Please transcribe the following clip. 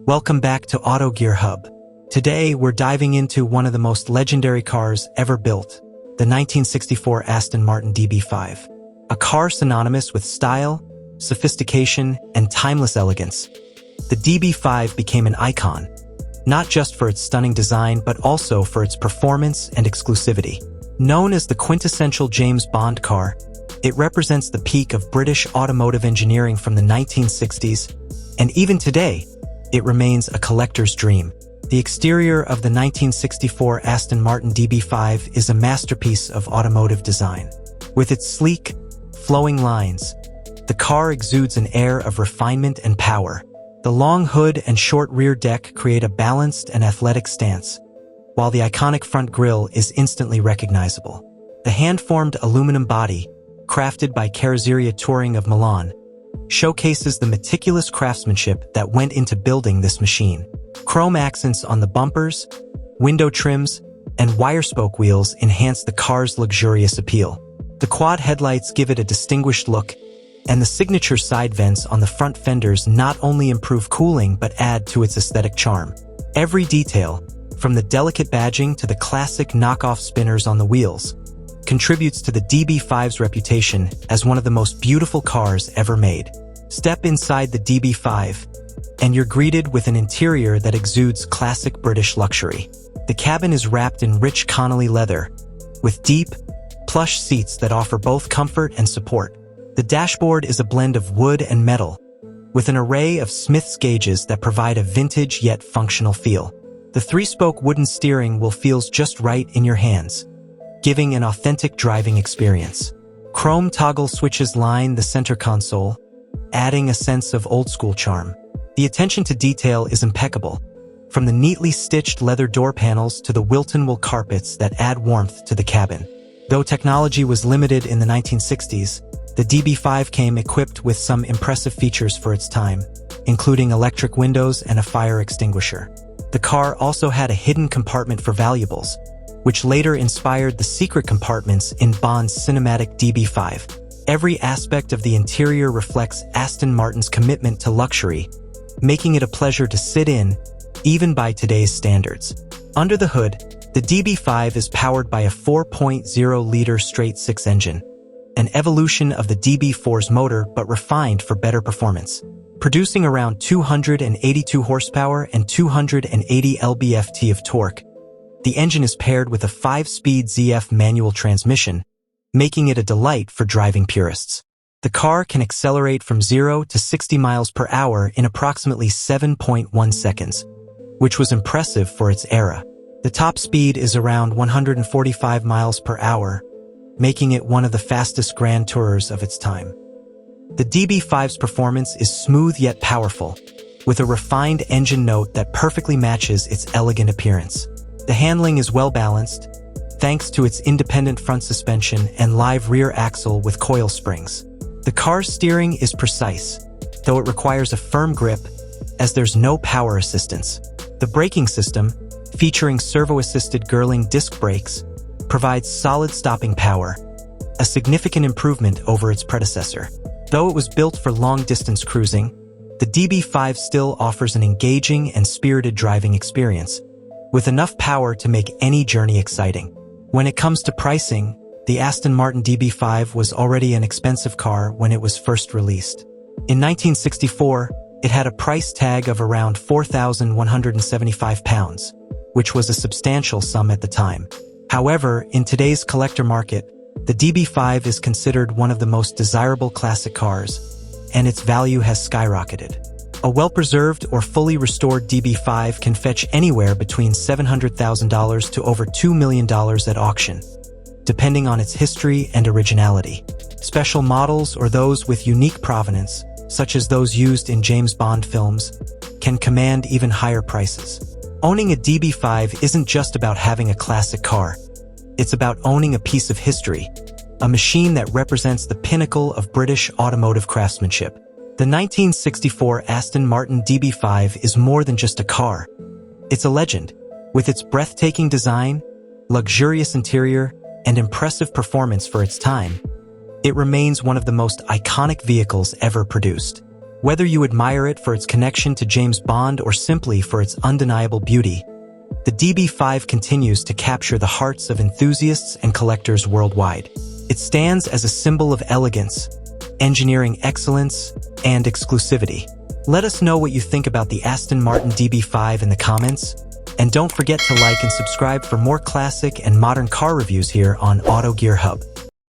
Welcome back to Auto Gear Hub. Today, we're diving into one of the most legendary cars ever built, the 1964 Aston Martin DB5. A car synonymous with style, sophistication, and timeless elegance. The DB5 became an icon, not just for its stunning design, but also for its performance and exclusivity. Known as the quintessential James Bond car, it represents the peak of British automotive engineering from the 1960s, and even today, it remains a collector's dream. The exterior of the 1964 Aston Martin DB5 is a masterpiece of automotive design. With its sleek, flowing lines, the car exudes an air of refinement and power. The long hood and short rear deck create a balanced and athletic stance, while the iconic front grille is instantly recognizable. The hand-formed aluminum body, crafted by Carrozzeria Touring of Milan, showcases the meticulous craftsmanship that went into building this machine. Chrome accents on the bumpers, window trims, and wire-spoke wheels enhance the car's luxurious appeal. The quad headlights give it a distinguished look, and the signature side vents on the front fenders not only improve cooling but add to its aesthetic charm. Every detail, from the delicate badging to the classic knockoff spinners on the wheels, contributes to the DB5's reputation as one of the most beautiful cars ever made. Step inside the DB5, and you're greeted with an interior that exudes classic British luxury. The cabin is wrapped in rich Connolly leather, with deep, plush seats that offer both comfort and support. The dashboard is a blend of wood and metal, with an array of Smith's gauges that provide a vintage yet functional feel. The three-spoke wooden steering wheel feels just right in your hands, giving an authentic driving experience. Chrome toggle switches line the center console, adding a sense of old-school charm. The attention to detail is impeccable, from the neatly stitched leather door panels to the Wilton wool carpets that add warmth to the cabin. Though technology was limited in the 1960s, the DB5 came equipped with some impressive features for its time, including electric windows and a fire extinguisher. The car also had a hidden compartment for valuables, which later inspired the secret compartments in Bond's cinematic DB5. Every aspect of the interior reflects Aston Martin's commitment to luxury, making it a pleasure to sit in, even by today's standards. Under the hood, the DB5 is powered by a 4.0-liter straight-six engine, an evolution of the DB4's motor but refined for better performance. Producing around 282 horsepower and 280 lb-ft of torque, the engine is paired with a 5-speed ZF manual transmission, making it a delight for driving purists. The car can accelerate from 0 to 60 miles per hour in approximately 7.1 seconds, which was impressive for its era. The top speed is around 145 miles per hour, making it one of the fastest Grand Tourers of its time. The DB5's performance is smooth yet powerful, with a refined engine note that perfectly matches its elegant appearance. The handling is well-balanced, thanks to its independent front suspension and live rear axle with coil springs. The car's steering is precise, though it requires a firm grip, as there's no power assistance. The braking system, featuring servo-assisted Girling disc brakes, provides solid stopping power, a significant improvement over its predecessor. Though it was built for long-distance cruising, the DB5 still offers an engaging and spirited driving experience, with enough power to make any journey exciting. When it comes to pricing, the Aston Martin DB5 was already an expensive car when it was first released. In 1964, it had a price tag of around £4,175, which was a substantial sum at the time. However, in today's collector market, the DB5 is considered one of the most desirable classic cars, and its value has skyrocketed. A well-preserved or fully restored DB5 can fetch anywhere between $700,000 to over $2 million at auction, depending on its history and originality. Special models or those with unique provenance, such as those used in James Bond films, can command even higher prices. Owning a DB5 isn't just about having a classic car. It's about owning a piece of history, a machine that represents the pinnacle of British automotive craftsmanship. The 1964 Aston Martin DB5 is more than just a car. It's a legend. With its breathtaking design, luxurious interior, and impressive performance for its time, it remains one of the most iconic vehicles ever produced. Whether you admire it for its connection to James Bond or simply for its undeniable beauty, the DB5 continues to capture the hearts of enthusiasts and collectors worldwide. It stands as a symbol of elegance, engineering excellence, and exclusivity. Let us know what you think about the Aston Martin DB5 in the comments, and don't forget to like and subscribe for more classic and modern car reviews here on Auto Gear Hub.